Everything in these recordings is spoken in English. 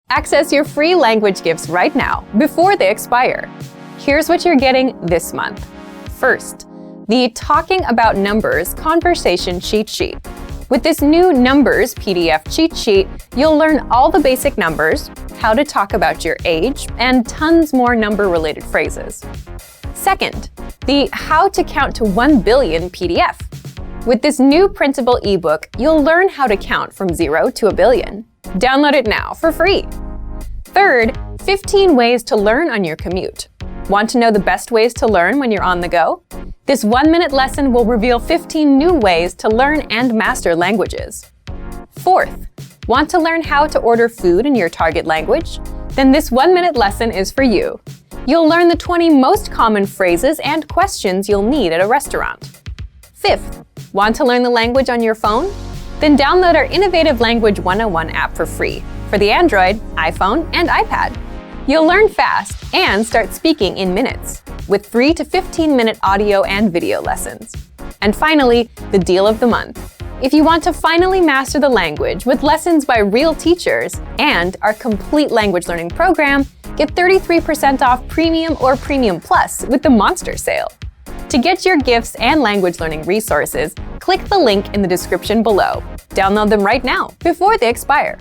Access your free language gifts right now, before they expire. Here's what you're getting this month. First, the Talking About Numbers Conversation Cheat Sheet. With this new Numbers PDF cheat sheet, you'll learn all the basic numbers, how to talk about your age, and tons more number-related phrases. Second, the How to Count to 1 Billion PDF. With this new printable ebook, you'll learn how to count from 0 to a billion. Download it now for free. Third, 15 ways to learn on your commute. Want to know the best ways to learn when you're on the go? This 1-minute lesson will reveal 15 new ways to learn and master languages. Fourth, want to learn how to order food in your target language? Then this 1-minute lesson is for you. You'll learn the 20 most common phrases and questions you'll need at a restaurant. Fifth, want to learn the language on your phone? Then download our Innovative Language 101 app for free for the Android, iPhone, and iPad. You'll learn fast and start speaking in minutes with 3 to 15-minute audio and video lessons. And finally, the deal of the month. If you want to finally master the language with lessons by real teachers and our complete language learning program, get 33% off Premium or Premium Plus with the Monster Sale. To get your gifts and language learning resources, click the link in the description below. Download them right now, before they expire.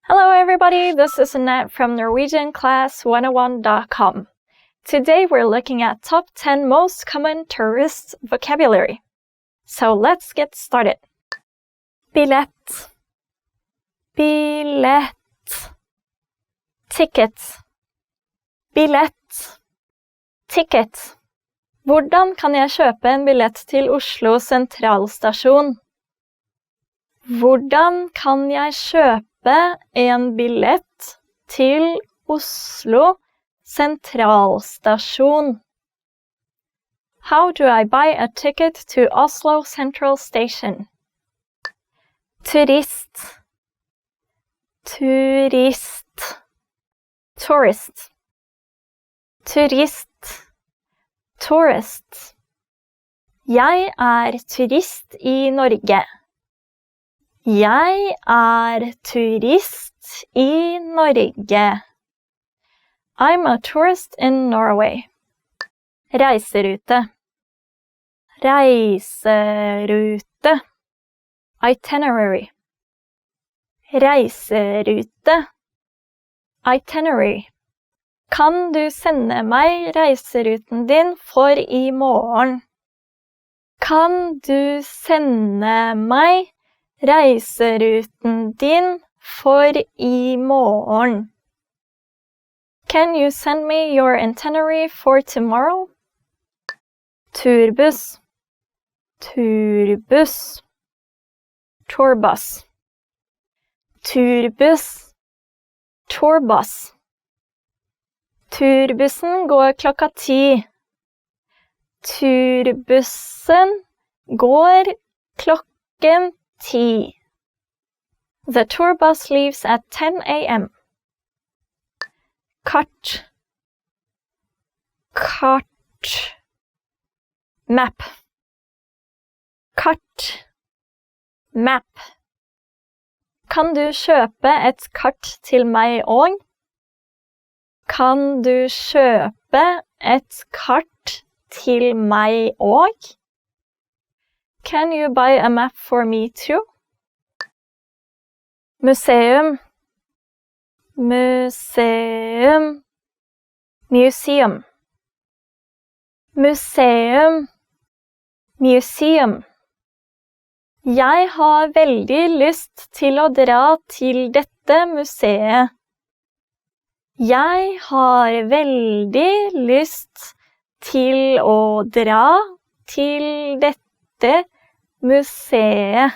Hello everybody, this is Annette from NorwegianClass101.com. Today we're looking at top 10 most common tourist vocabulary. So let's get started. Billett, billett, ticket, billett, ticket. Hvordan kan jeg kjøpe en billett til Oslo sentralstasjon? Hvordan kan jeg kjøpe en billett til Oslo sentralstasjon? How do I buy a ticket to Oslo Central Station? Turist, turist, tourist, turist, tourist. Jeg turist i Norge. Jeg turist i Norge. I'm a tourist in Norway. Reiserute, reiserute, itinerary, reiserute, itinerary. Kan du sende meg reiseruten din for i morgen? Kan du sende meg reiseruten din for i morgen? Can you send me your itinerary for tomorrow? Turbuss, turbuss, tourbus, turbuss, tourbus. Turbussen går klokka 10. Turbussen går klokken 10. The tour bus leaves at 10 a.m. Kart, kart, map, kart, map. Kan du kjøpe et kart til meg òg? Kan du kjøpe et kart til meg òg? Can you buy a map for me too? Museum, museum, museum, museum, museum. Jeg har veldig lyst til å dra til dette museet. Jeg har veldig lyst til å dra til dette museet.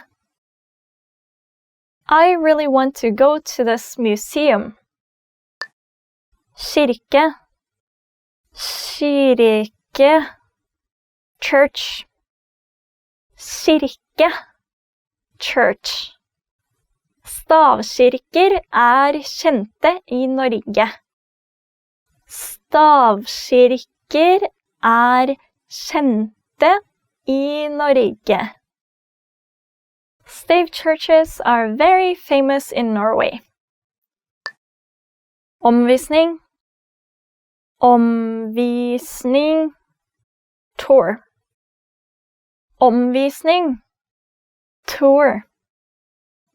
I really want to go to this museum. Kirke, kirke, church, kirke, church. Stavkirker kjente i Norge. Stavkirker kjente i Norge. Stave churches are very famous in Norway. Omvisning. Omvisning. Tour. Omvisning. Tour.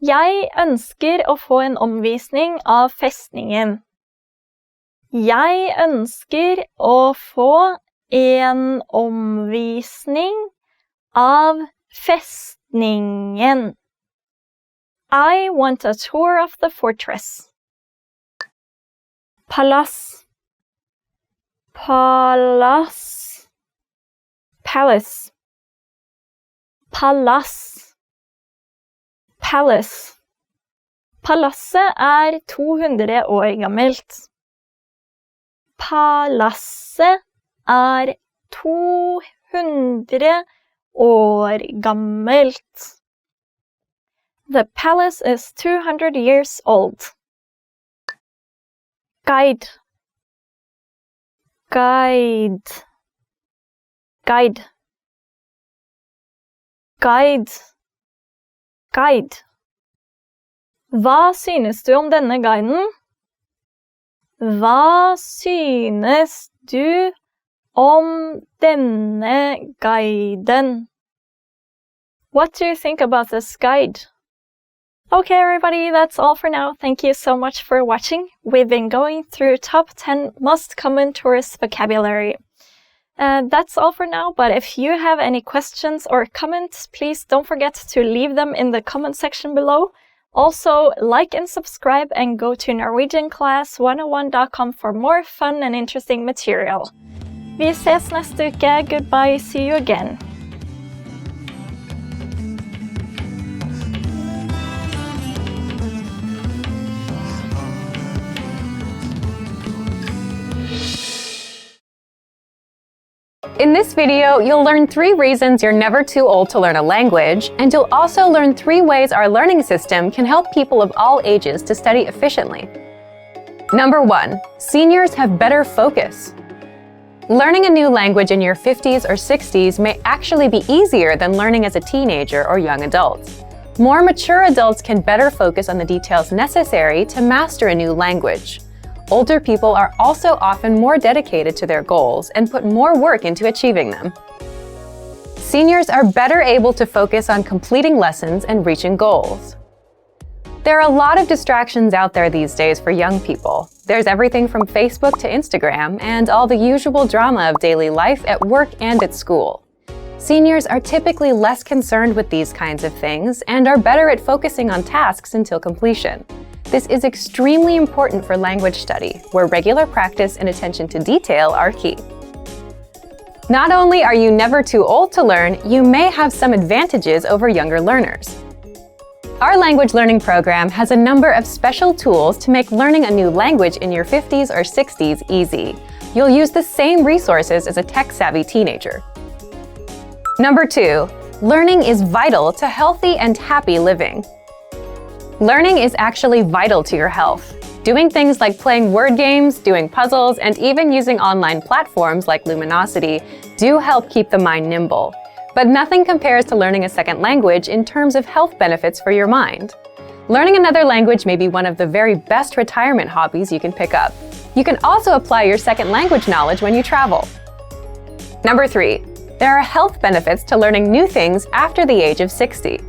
Jeg ønsker å få en omvisning av festningen. Jeg ønsker å få en omvisning av festningen. I want a tour of the fortress. Palace. Palace. Palace. Palace. Palace. Palasset er 200 år gammelt. Palasset er 200 år gammelt. The palace is 200 years old. Guide. Guide. Guide. Guide. Guide. Hva synes du om denne guiden? Hva synes du om denne guiden? What do you think about this guide? Okay, everybody, that's all for now. Thank you so much for watching. We've been going through top 10 most common tourist vocabulary. That's all for now, but if you have any questions or comments, please don't forget to leave them in the comment section below. Also, like and subscribe and go to norwegianclass101.com for more fun and interesting material. Vi ses neste uke. Goodbye, see you again. In this video, you'll learn 3 reasons you're never too old to learn a language, and you'll also learn 3 ways our learning system can help people of all ages to study efficiently. Number 1, seniors have better focus. Learning a new language in your 50s or 60s may actually be easier than learning as a teenager or young adult. More mature adults can better focus on the details necessary to master a new language. Older people are also often more dedicated to their goals and put more work into achieving them. Seniors are better able to focus on completing lessons and reaching goals. There are a lot of distractions out there these days for young people. There's everything from Facebook to Instagram and all the usual drama of daily life at work and at school. Seniors are typically less concerned with these kinds of things and are better at focusing on tasks until completion. This is extremely important for language study, where regular practice and attention to detail are key. Not only are you never too old to learn, you may have some advantages over younger learners. Our language learning program has a number of special tools to make learning a new language in your 50s or 60s easy. You'll use the same resources as a tech-savvy teenager. Number 2, learning is vital to healthy and happy living. Learning is actually vital to your health. Doing things like playing word games, doing puzzles, and even using online platforms like Luminosity do help keep the mind nimble. But nothing compares to learning a second language in terms of health benefits for your mind. Learning another language may be one of the very best retirement hobbies you can pick up. You can also apply your second language knowledge when you travel. Number 3, there are health benefits to learning new things after the age of 60.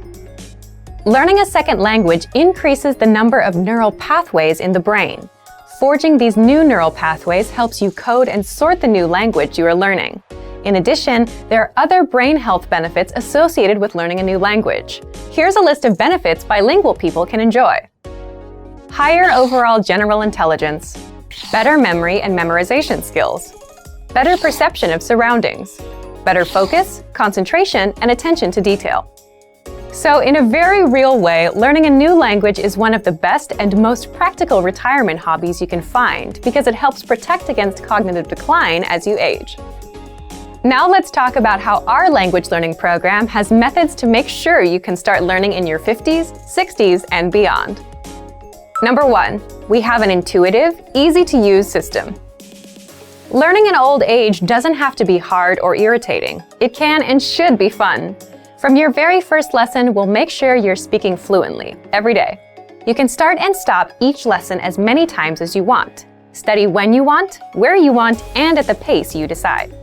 Learning a second language increases the number of neural pathways in the brain. Forging these new neural pathways helps you code and sort the new language you are learning. In addition, there are other brain health benefits associated with learning a new language. Here's a list of benefits bilingual people can enjoy. Higher overall general intelligence, better memory and memorization skills, better perception of surroundings, better focus, concentration, and attention to detail. So in a very real way, learning a new language is one of the best and most practical retirement hobbies you can find because it helps protect against cognitive decline as you age. Now let's talk about how our language learning program has methods to make sure you can start learning in your 50s, 60s, and beyond. Number 1, we have an intuitive, easy-to-use system. Learning in old age doesn't have to be hard or irritating. It can and should be fun. From your very first lesson, we'll make sure you're speaking fluently every day. You can start and stop each lesson as many times as you want. Study when you want, where you want, and at the pace you decide.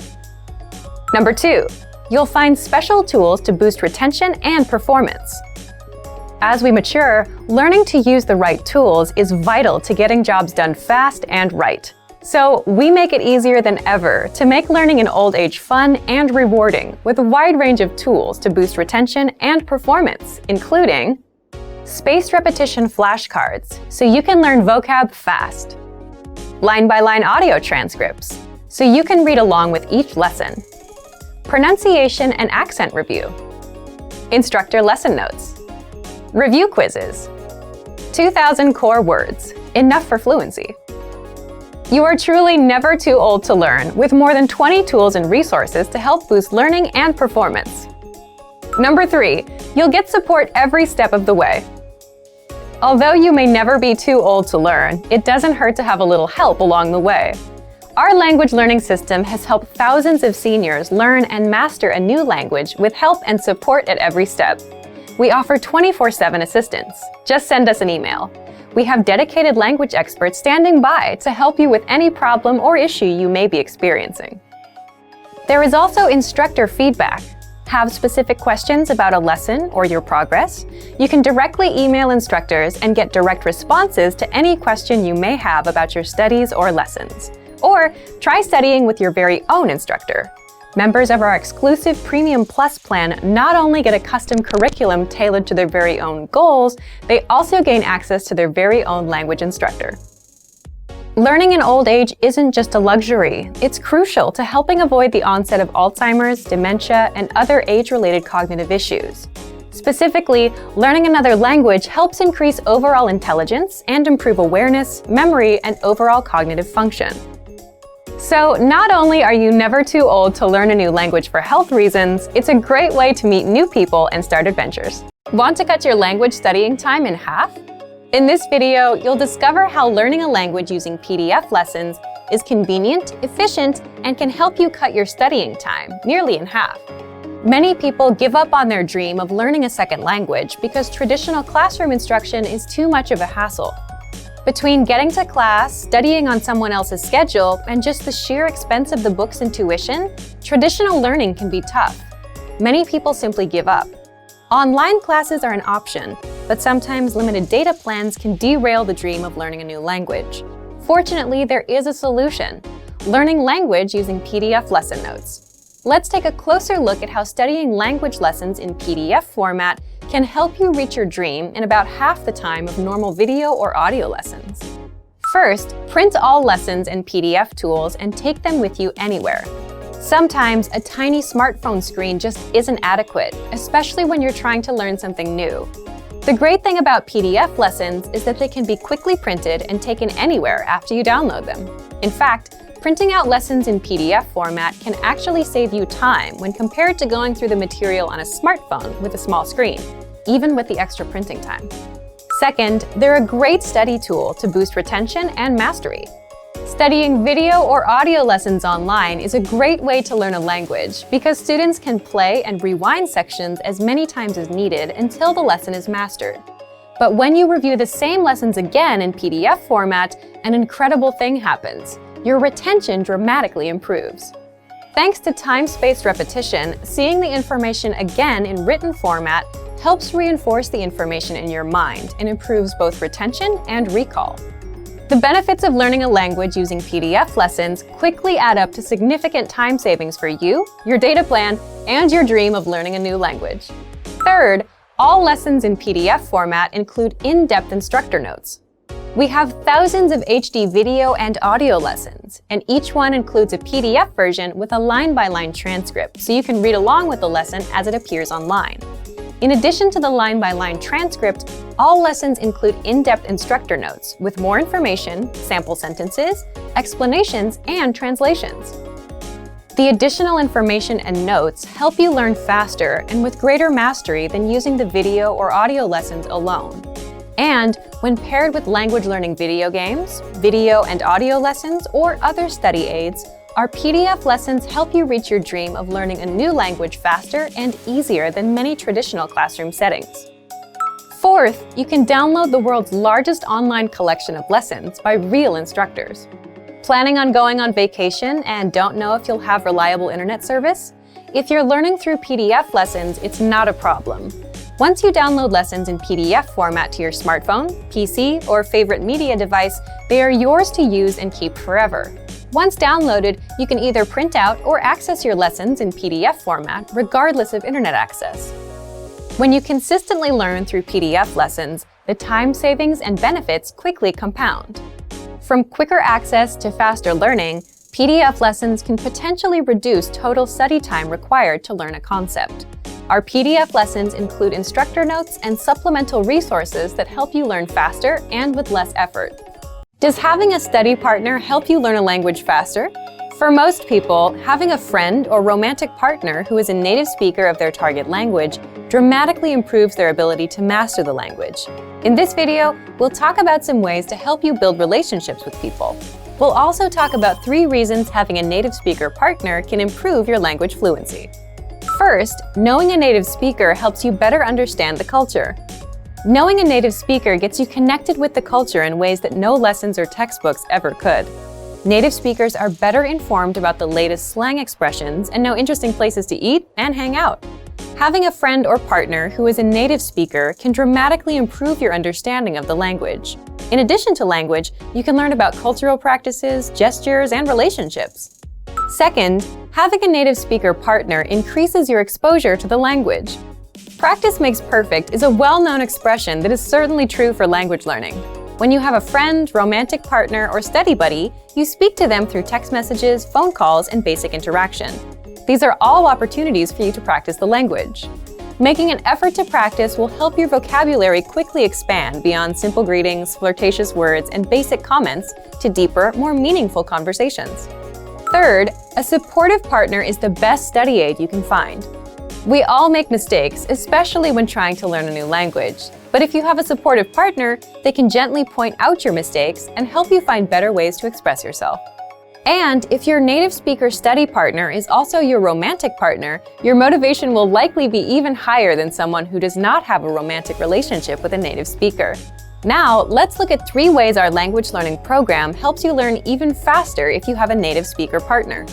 Number 2, you'll find special tools to boost retention and performance. As we mature, learning to use the right tools is vital to getting jobs done fast and right. So we make it easier than ever to make learning in old age fun and rewarding with a wide range of tools to boost retention and performance, including spaced repetition flashcards, so you can learn vocab fast. Line-by-line audio transcripts, so you can read along with each lesson. Pronunciation and accent review. Instructor lesson notes. Review quizzes. 2,000 core words, enough for fluency. You are truly never too old to learn, with more than 20 tools and resources to help boost learning and performance. Number 3, you'll get support every step of the way. Although you may never be too old to learn, it doesn't hurt to have a little help along the way. Our language learning system has helped thousands of seniors learn and master a new language with help and support at every step. We offer 24/7 assistance. Just send us an email. We have dedicated language experts standing by to help you with any problem or issue you may be experiencing. There is also instructor feedback. Have specific questions about a lesson or your progress? You can directly email instructors and get direct responses to any question you may have about your studies or lessons. Or try studying with your very own instructor. Members of our exclusive Premium Plus plan not only get a custom curriculum tailored to their very own goals, they also gain access to their very own language instructor. Learning in old age isn't just a luxury, it's crucial to helping avoid the onset of Alzheimer's, dementia, and other age-related cognitive issues. Specifically, learning another language helps increase overall intelligence and improve awareness, memory, and overall cognitive function. So, not only are you never too old to learn a new language for health reasons, it's a great way to meet new people and start adventures. Want to cut your language studying time in half? In this video, you'll discover how learning a language using PDF lessons is convenient, efficient, and can help you cut your studying time nearly in half. Many people give up on their dream of learning a second language because traditional classroom instruction is too much of a hassle. Between getting to class, studying on someone else's schedule, and just the sheer expense of the books and tuition, traditional learning can be tough. Many people simply give up. Online classes are an option, but sometimes limited data plans can derail the dream of learning a new language. Fortunately, there is a solution: learning language using PDF lesson notes. Let's take a closer look at how studying language lessons in PDF format can help you reach your dream in about half the time of normal video or audio lessons. First, print all lessons and PDF tools and take them with you anywhere. Sometimes a tiny smartphone screen just isn't adequate, especially when you're trying to learn something new. The great thing about PDF lessons is that they can be quickly printed and taken anywhere after you download them. In fact, printing out lessons in PDF format can actually save you time when compared to going through the material on a smartphone with a small screen, even with the extra printing time. Second, they're a great study tool to boost retention and mastery. Studying video or audio lessons online is a great way to learn a language because students can play and rewind sections as many times as needed until the lesson is mastered. But when you review the same lessons again in PDF format, an incredible thing happens. Your retention dramatically improves. Thanks to time-spaced repetition, seeing the information again in written format helps reinforce the information in your mind and improves both retention and recall. The benefits of learning a language using PDF lessons quickly add up to significant time savings for you, your data plan, and your dream of learning a new language. Third, all lessons in PDF format include in-depth instructor notes. We have thousands of HD video and audio lessons, and each one includes a PDF version with a line-by-line transcript, so you can read along with the lesson as it appears online. In addition to the line-by-line transcript, all lessons include in-depth instructor notes with more information, sample sentences, explanations, and translations. The additional information and notes help you learn faster and with greater mastery than using the video or audio lessons alone. And when paired with language learning video games, video and audio lessons, or other study aids, our PDF lessons help you reach your dream of learning a new language faster and easier than many traditional classroom settings. Fourth, you can download the world's largest online collection of lessons by real instructors. Planning on going on vacation and don't know if you'll have reliable internet service? If you're learning through PDF lessons, it's not a problem. Once you download lessons in PDF format to your smartphone, PC, or favorite media device, they are yours to use and keep forever. Once downloaded, you can either print out or access your lessons in PDF format regardless of internet access. When you consistently learn through PDF lessons, the time savings and benefits quickly compound. From quicker access to faster learning, PDF lessons can potentially reduce total study time required to learn a concept. Our PDF lessons include instructor notes and supplemental resources that help you learn faster and with less effort. Does having a study partner help you learn a language faster? For most people, having a friend or romantic partner who is a native speaker of their target language dramatically improves their ability to master the language. In this video, we'll talk about some ways to help you build relationships with people. We'll also talk about 3 reasons having a native speaker partner can improve your language fluency. First, knowing a native speaker helps you better understand the culture. Knowing a native speaker gets you connected with the culture in ways that no lessons or textbooks ever could. Native speakers are better informed about the latest slang expressions and know interesting places to eat and hang out. Having a friend or partner who is a native speaker can dramatically improve your understanding of the language. In addition to language, you can learn about cultural practices, gestures, and relationships. Second, having a native speaker partner increases your exposure to the language. Practice makes perfect is a well-known expression that is certainly true for language learning. When you have a friend, romantic partner, or study buddy, you speak to them through text messages, phone calls, and basic interaction. These are all opportunities for you to practice the language. Making an effort to practice will help your vocabulary quickly expand beyond simple greetings, flirtatious words, and basic comments to deeper, more meaningful conversations. Third, a supportive partner is the best study aid you can find. We all make mistakes, especially when trying to learn a new language. But if you have a supportive partner, they can gently point out your mistakes and help you find better ways to express yourself. And if your native speaker study partner is also your romantic partner, your motivation will likely be even higher than someone who does not have a romantic relationship with a native speaker. Now, let's look at 3 ways our language learning program helps you learn even faster if you have a native speaker partner.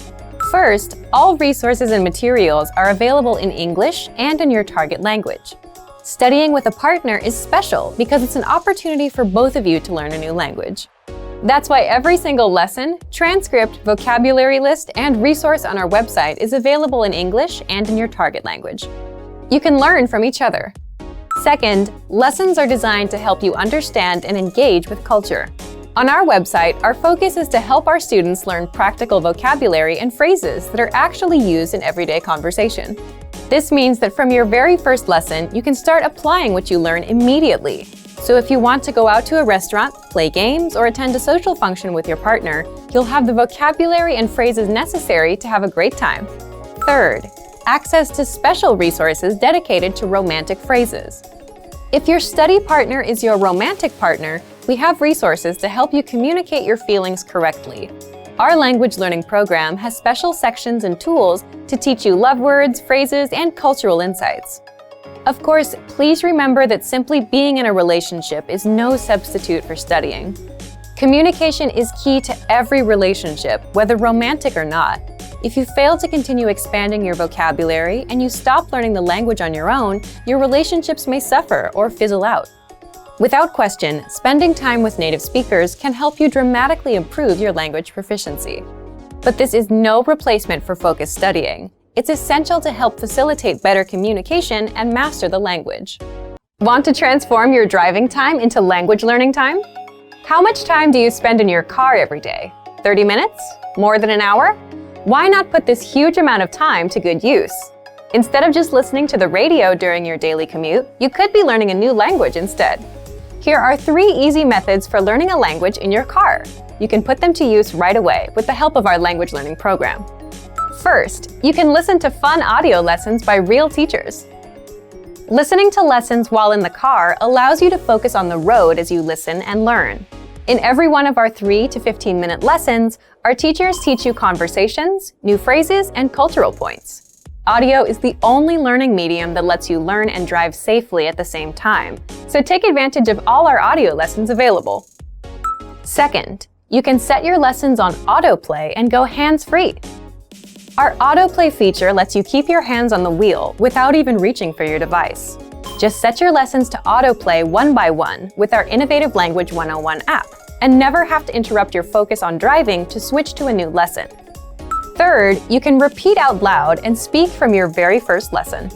First, all resources and materials are available in English and in your target language. Studying with a partner is special because it's an opportunity for both of you to learn a new language. That's why every single lesson, transcript, vocabulary list, and resource on our website is available in English and in your target language. You can learn from each other. Second, lessons are designed to help you understand and engage with culture. On our website, our focus is to help our students learn practical vocabulary and phrases that are actually used in everyday conversation. This means that from your very first lesson, you can start applying what you learn immediately. So if you want to go out to a restaurant, play games, or attend a social function with your partner, you'll have the vocabulary and phrases necessary to have a great time. Third, access to special resources dedicated to romantic phrases. If your study partner is your romantic partner, we have resources to help you communicate your feelings correctly. Our language learning program has special sections and tools to teach you love words, phrases, and cultural insights. Of course, please remember that simply being in a relationship is no substitute for studying. Communication is key to every relationship, whether romantic or not. If you fail to continue expanding your vocabulary and you stop learning the language on your own, your relationships may suffer or fizzle out. Without question, spending time with native speakers can help you dramatically improve your language proficiency. But this is no replacement for focused studying. It's essential to help facilitate better communication and master the language. Want to transform your driving time into language learning time? How much time do you spend in your car every day? 30 minutes? More than an hour? Why not put this huge amount of time to good use? Instead of just listening to the radio during your daily commute, you could be learning a new language instead. Here are 3 easy methods for learning a language in your car. You can put them to use right away with the help of our language learning program. First, you can listen to fun audio lessons by real teachers. Listening to lessons while in the car allows you to focus on the road as you listen and learn. In every one of our 3 to 15-minute lessons, our teachers teach you conversations, new phrases, and cultural points. Audio is the only learning medium that lets you learn and drive safely at the same time, so take advantage of all our audio lessons available. Second, you can set your lessons on Autoplay and go hands-free. Our Autoplay feature lets you keep your hands on the wheel without even reaching for your device. Just set your lessons to Autoplay one by one with our Innovative Language 101 app, and never have to interrupt your focus on driving to switch to a new lesson. Third, you can repeat out loud and speak from your very first lesson.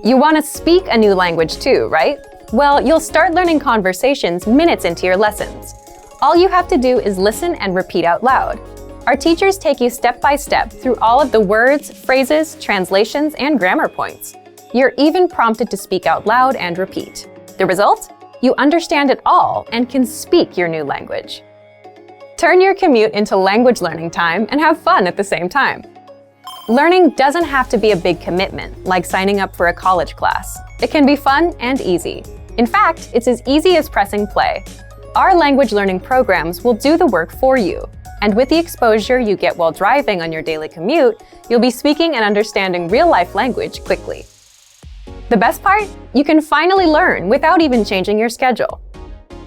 You want to speak a new language too, right? Well, you'll start learning conversations minutes into your lessons. All you have to do is listen and repeat out loud. Our teachers take you step by step through all of the words, phrases, translations, and grammar points. You're even prompted to speak out loud and repeat. The result? You understand it all and can speak your new language. Turn your commute into language learning time and have fun at the same time. Learning doesn't have to be a big commitment, like signing up for a college class. It can be fun and easy. In fact, it's as easy as pressing play. Our language learning programs will do the work for you. And with the exposure you get while driving on your daily commute, you'll be speaking and understanding real-life language quickly. The best part? You can finally learn without even changing your schedule.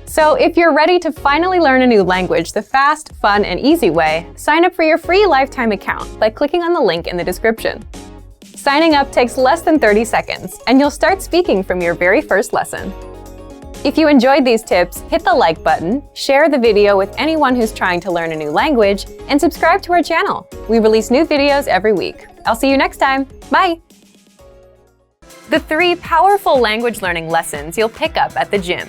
So if you're ready to finally learn a new language the fast, fun, and easy way, sign up for your free lifetime account by clicking on the link in the description. Signing up takes less than 30 seconds, and you'll start speaking from your very first lesson. If you enjoyed these tips, hit the like button, share the video with anyone who's trying to learn a new language, and subscribe to our channel. We release new videos every week. I'll see you next time. Bye! The 3 powerful language learning lessons you'll pick up at the gym.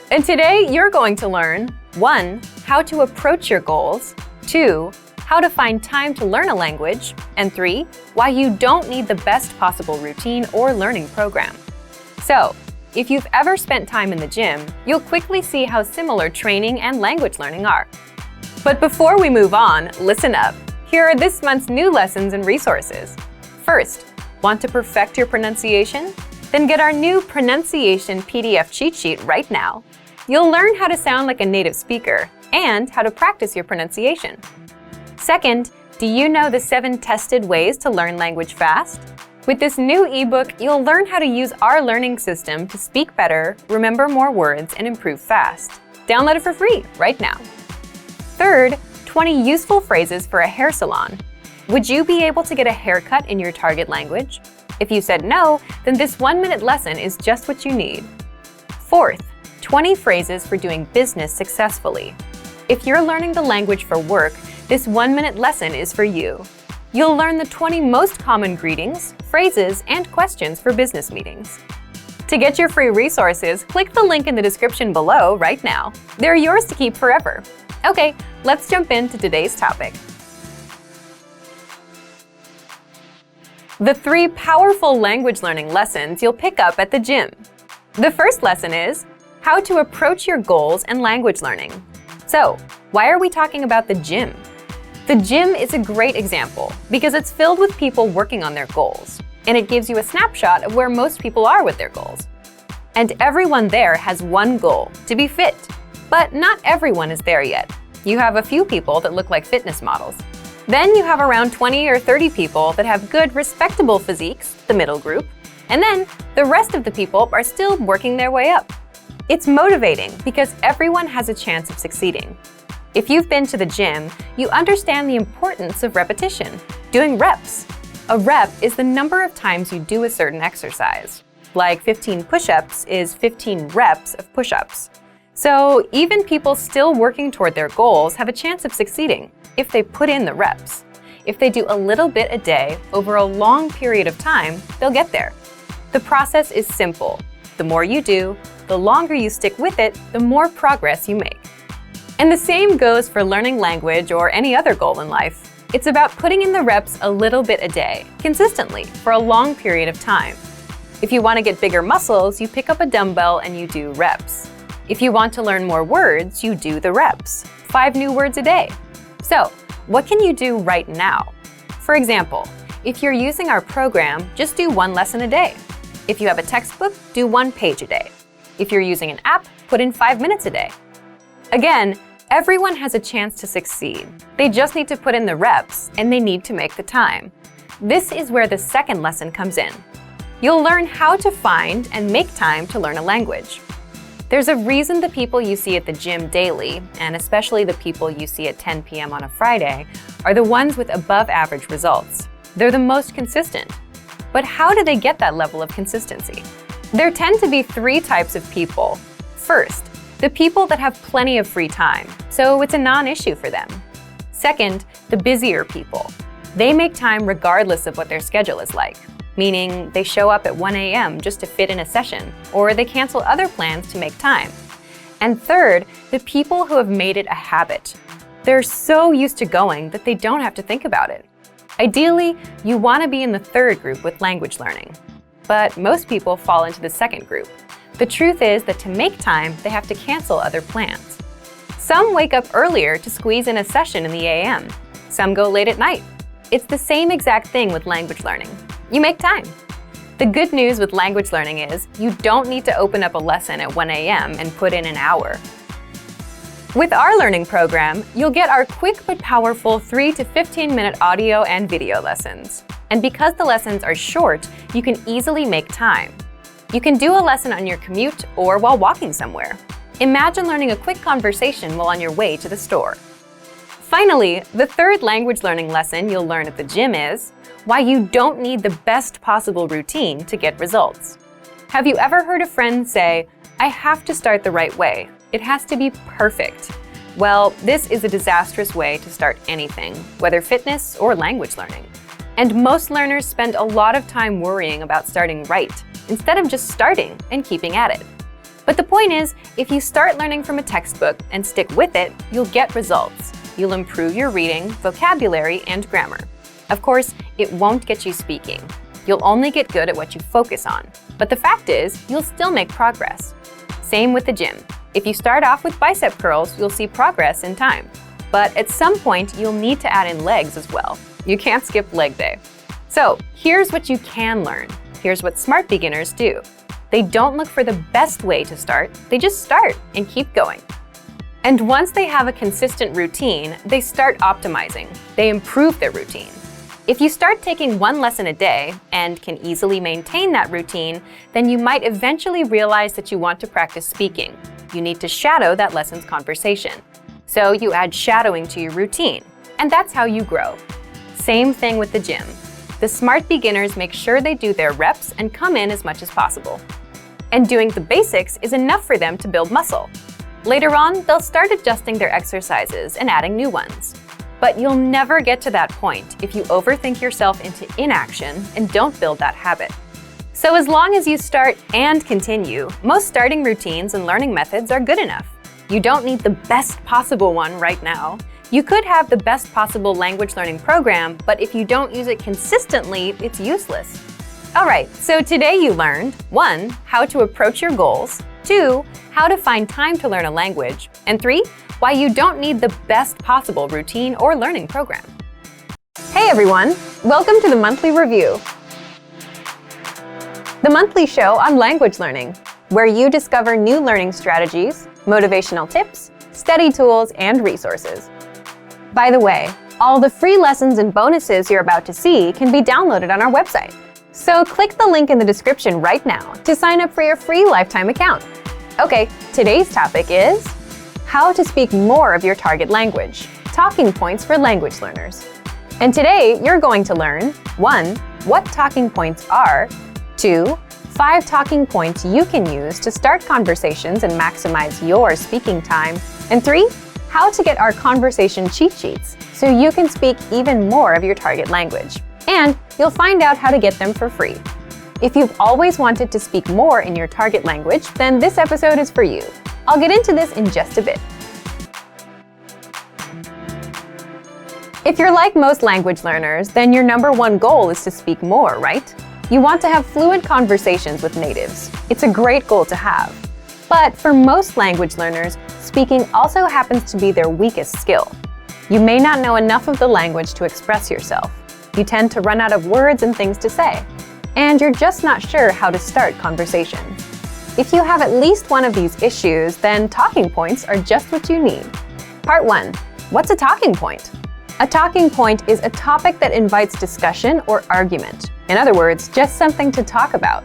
And today, you're going to learn 1. How to approach your goals, 2. How to find time to learn a language, and 3. Why you don't need the best possible routine or learning program. So, if you've ever spent time in the gym, you'll quickly see how similar training and language learning are. But before we move on, listen up. Here are this month's new lessons and resources. First, want to perfect your pronunciation? Then get our new pronunciation PDF cheat sheet right now. You'll learn how to sound like a native speaker and how to practice your pronunciation. Second, do you know the 7 tested ways to learn language fast? With this new ebook, you'll learn how to use our learning system to speak better, remember more words, and improve fast. Download it for free right now. Third, 20 useful phrases for a hair salon. Would you be able to get a haircut in your target language? If you said no, then this 1-minute lesson is just what you need. Fourth, 20 phrases for doing business successfully. If you're learning the language for work, this 1-minute lesson is for you. You'll learn the 20 most common greetings, phrases, and questions for business meetings. To get your free resources, click the link in the description below right now. They're yours to keep forever. Okay, let's jump into today's topic. The 3 powerful language learning lessons you'll pick up at the gym. The first lesson is how to approach your goals and language learning. So, why are we talking about the gym? The gym is a great example because it's filled with people working on their goals, and it gives you a snapshot of where most people are with their goals. And everyone there has one goal, to be fit. But not everyone is there yet. You have a few people that look like fitness models. Then you have around 20 or 30 people that have good, respectable physiques, the middle group. And then the rest of the people are still working their way up. It's motivating because everyone has a chance of succeeding. If you've been to the gym, you understand the importance of repetition, doing reps. A rep is the number of times you do a certain exercise. Like 15 push-ups is 15 reps of push-ups. So even people still working toward their goals have a chance of succeeding if they put in the reps. If they do a little bit a day over a long period of time, they'll get there. The process is simple. The more you do, the longer you stick with it, the more progress you make. And the same goes for learning language or any other goal in life. It's about putting in the reps a little bit a day, consistently, for a long period of time. If you want to get bigger muscles, you pick up a dumbbell and you do reps. If you want to learn more words, you do the reps. 5 new words a day. So, what can you do right now? For example, if you're using our program, just do 1 lesson a day. If you have a textbook, do 1 page a day. If you're using an app, put in 5 minutes a day. Again, everyone has a chance to succeed. They just need to put in the reps, and they need to make the time. this is where the second lesson comes in. You'll learn how to find and make time to learn a language. There's a reason the people you see at the gym daily, and especially the people you see at 10 p.m. on a Friday, are the ones with above-average results. They're the most consistent. But how do they get that level of consistency? There tend to be three types of people. First, the people that have plenty of free time, so it's a non-issue for them. Second, the busier people. They make time regardless of what their schedule is like, meaning they show up at 1 a.m. just to fit in a session, or they cancel other plans to make time. And third, the people who have made it a habit. They're so used to going that they don't have to think about it. Ideally, you want to be in the third group with language learning. But most people fall into the second group. The truth is that to make time, they have to cancel other plans. Some wake up earlier to squeeze in a session in the a.m. Some go late at night. It's the same exact thing with language learning. You make time. The good news with language learning is you don't need to open up a lesson at 1 a.m. and put in an hour. With our learning program, you'll get our quick but powerful 3 to 15-minute audio and video lessons. And because the lessons are short, you can easily make time. You can do a lesson on your commute or while walking somewhere. Imagine learning a quick conversation while on your way to the store. Finally, the third language learning lesson you'll learn at the gym is why you don't need the best possible routine to get results. Have you ever heard a friend say, "I have to start the right way. It has to be perfect"? Well, this is a disastrous way to start anything, whether fitness or language learning. And most learners spend a lot of time worrying about starting right, instead of just starting and keeping at it. But the point is, if you start learning from a textbook and stick with it, you'll get results. You'll improve your reading, vocabulary, and grammar. Of course, it won't get you speaking. You'll only get good at what you focus on. But the fact is, you'll still make progress. Same with the gym. If you start off with bicep curls, you'll see progress in time. But at some point, you'll need to add in legs as well. You can't skip leg day. So here's what you can learn. Here's what smart beginners do. They don't look for the best way to start. They just start and keep going. And once they have a consistent routine, they start optimizing. They improve their routine. If you start taking one lesson a day and can easily maintain that routine, then you might eventually realize that you want to practice speaking. You need to shadow that lesson's conversation. So you add shadowing to your routine, and that's how you grow. Same thing with the gym. The smart beginners make sure they do their reps and come in as much as possible. And doing the basics is enough for them to build muscle. Later on, they'll start adjusting their exercises and adding new ones. But you'll never get to that point if you overthink yourself into inaction and don't build that habit. So as long as you start and continue, most starting routines and learning methods are good enough. You don't need the best possible one right now. You could have the best possible language learning program, but if you don't use it consistently, it's useless. Alright, so today you learned 1. How to approach your goals, 2. How to find time to learn a language, and 3. Why you don't need the best possible routine or learning program. Hey everyone! Welcome to the Monthly Review, the monthly show on language learning, where you discover new learning strategies, motivational tips, study tools, and resources. By the way, all the free lessons and bonuses you're about to see can be downloaded on our website. So click the link in the description right now to sign up for your free lifetime account. Okay, today's topic is how to speak more of your target language, talking points for language learners. And today you're going to learn 1. What talking points are, 2. 5 talking points you can use to start conversations and maximize your speaking time, and 3. How to get our conversation cheat sheets so you can speak even more of your target language. And you'll find out how to get them for free. If you've always wanted to speak more in your target language, then this episode is for you. I'll get into this in just a bit. If you're like most language learners, then your #1 goal is to speak more, right? You want to have fluent conversations with natives. It's a great goal to have. But for most language learners, speaking also happens to be their weakest skill. You may not know enough of the language to express yourself. You tend to run out of words and things to say. And you're just not sure how to start conversations. If you have at least one of these issues, then talking points are just what you need. Part 1. What's a talking point? A talking point is a topic that invites discussion or argument. In other words, just something to talk about.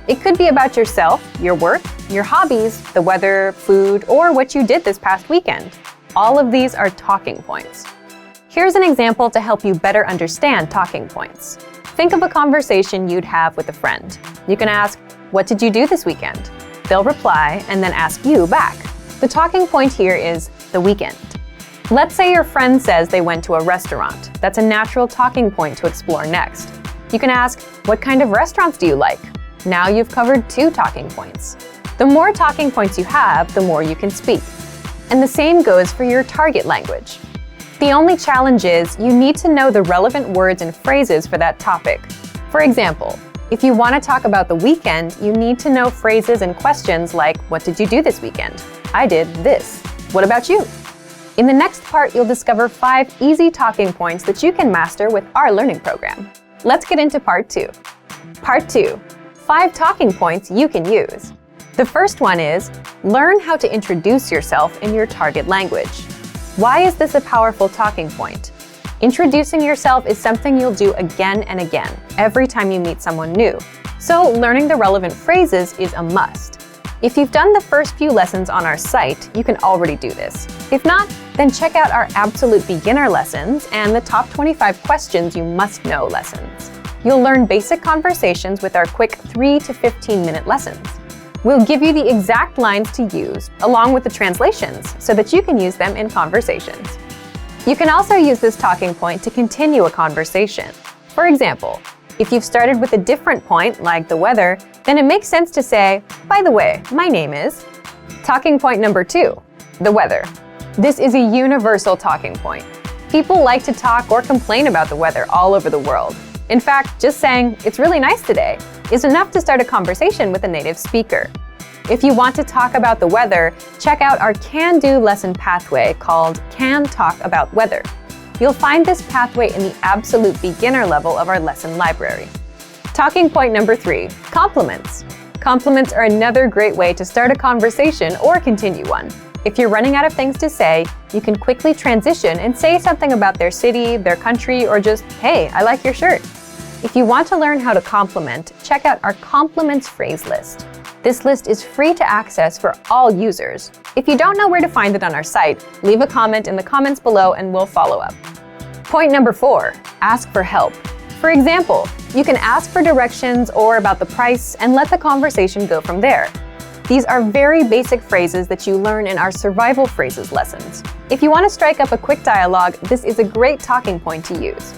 It could be about yourself, your work, your hobbies, the weather, food, or what you did this past weekend. All of these are talking points. Here's an example to help you better understand talking points. Think of a conversation you'd have with a friend. You can ask, "What did you do this weekend?" They'll reply and then ask you back. The talking point here is the weekend. Let's say your friend says they went to a restaurant. That's a natural talking point to explore next. You can ask, "What kind of restaurants do you like?" Now you've covered 2 talking points. The more talking points you have, the more you can speak. And the same goes for your target language. The only challenge is you need to know the relevant words and phrases for that topic. For example, if you want to talk about the weekend, you need to know phrases and questions like, "What did you do this weekend?" "I did this." "What about you?" In the next part, you'll discover 5 easy talking points that you can master with our learning program. Let's get into part 2. Part 2, 5 talking points you can use. The first one is, learn how to introduce yourself in your target language. Why is this a powerful talking point? Introducing yourself is something you'll do again and again, every time you meet someone new. So learning the relevant phrases is a must. If you've done the first few lessons on our site, you can already do this. If not, then check out our absolute beginner lessons and the top 25 questions you must know lessons. You'll learn basic conversations with our quick 3 to 15-minute lessons. We'll give you the exact lines to use, along with the translations, so that you can use them in conversations. You can also use this talking point to continue a conversation. For example, if you've started with a different point, like the weather, then it makes sense to say, "By the way, my name is." Talking point number 2, the weather. This is a universal talking point. People like to talk or complain about the weather all over the world. In fact, just saying, "It's really nice today," is enough to start a conversation with a native speaker. If you want to talk about the weather, check out our can-do lesson pathway called Can Talk About Weather. You'll find this pathway in the absolute beginner level of our lesson library. Talking point number 3, compliments. Compliments are another great way to start a conversation or continue one. If you're running out of things to say, you can quickly transition and say something about their city, their country, or just, "Hey, I like your shirt." If you want to learn how to compliment, check out our compliments phrase list. This list is free to access for all users. If you don't know where to find it on our site, leave a comment in the comments below and we'll follow up. Point number 4, ask for help. For example, you can ask for directions or about the price and let the conversation go from there. These are very basic phrases that you learn in our survival phrases lessons. If you want to strike up a quick dialogue, this is a great talking point to use.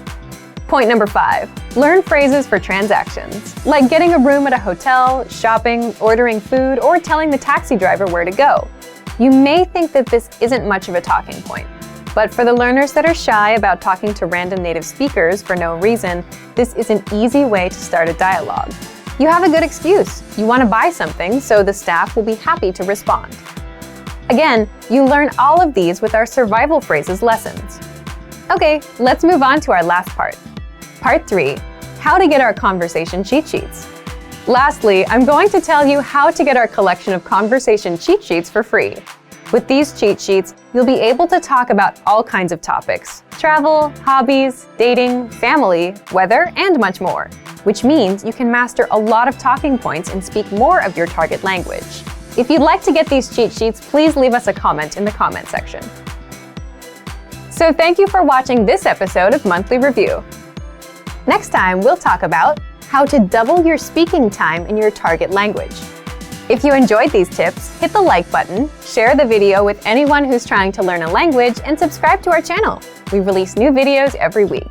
Point number 5, learn phrases for transactions, like getting a room at a hotel, shopping, ordering food, or telling the taxi driver where to go. You may think that this isn't much of a talking point, but for the learners that are shy about talking to random native speakers for no reason, this is an easy way to start a dialogue. You have a good excuse. You want to buy something, so the staff will be happy to respond. Again, you learn all of these with our survival phrases lessons. Okay, let's move on to our last part. Part 3, how to get our conversation cheat sheets. Lastly, I'm going to tell you how to get our collection of conversation cheat sheets for free. With these cheat sheets, you'll be able to talk about all kinds of topics: travel, hobbies, dating, family, weather, and much more, which means you can master a lot of talking points and speak more of your target language. If you'd like to get these cheat sheets, please leave us a comment in the comment section. So thank you for watching this episode of Monthly Review. Next time, we'll talk about how to double your speaking time in your target language. If you enjoyed these tips, hit the like button, share the video with anyone who's trying to learn a language, and subscribe to our channel. We release new videos every week.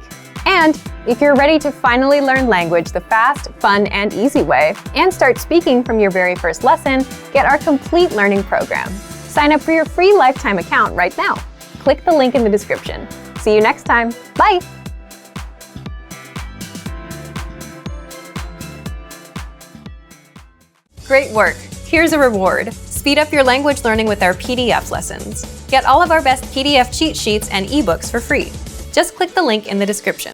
And if you're ready to finally learn language the fast, fun, and easy way, and start speaking from your very first lesson, get our complete learning program. Sign up for your free lifetime account right now. Click the link in the description. See you next time. Bye! Great work! Here's a reward. Speed up your language learning with our PDF lessons. Get all of our best PDF cheat sheets and ebooks for free. Just click the link in the description.